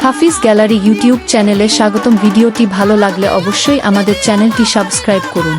হাফিজ gallery YouTube চ্যানেলে স্বাগতম। ভিডিওটি ভালো লাগলে অবশ্যই আমাদের চ্যানেলটি সাবস্ক্রাইব করুন।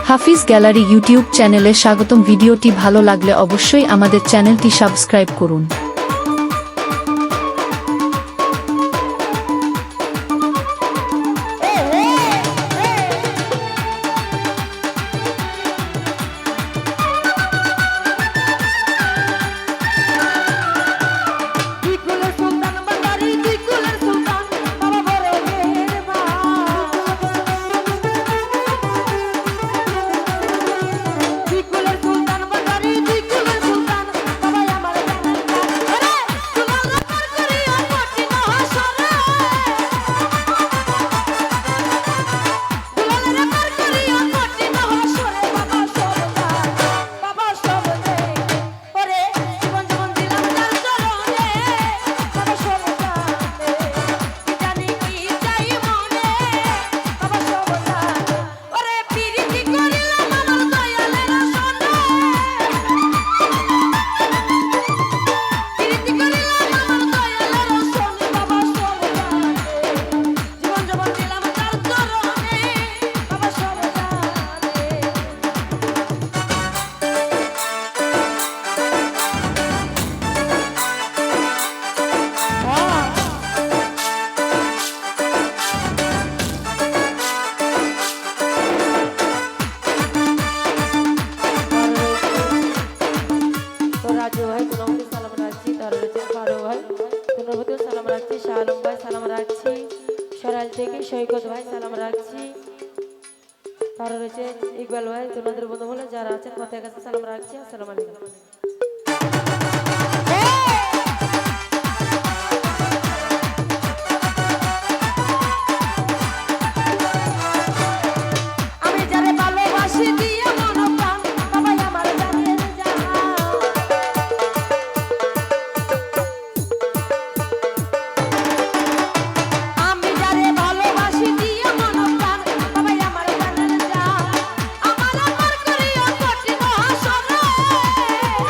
হাফিজ গ্যালারি ইউটিউব চ্যানেলে স্বাগতম। ভিডিওটি ভালো লাগলে অবশ্যই আমাদের চ্যানেলটি সাবস্ক্রাইব করুন। সৈকত ভাই সালাম রাখছি। তারা রয়েছে ইকবাল ভাই, তোমাদের বন্ধু বলে যারা আছেন প্রত্যেকের কাছে সালাম রাখছি। আসসালামু আলাইকুম।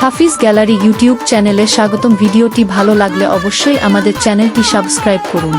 হাফিজ গ্যালারি ইউটিউব চ্যানেলে স্বাগতম। ভিডিওটি ভালো লাগলে অবশ্যই আমাদের চ্যানেলটি সাবস্ক্রাইব করুন।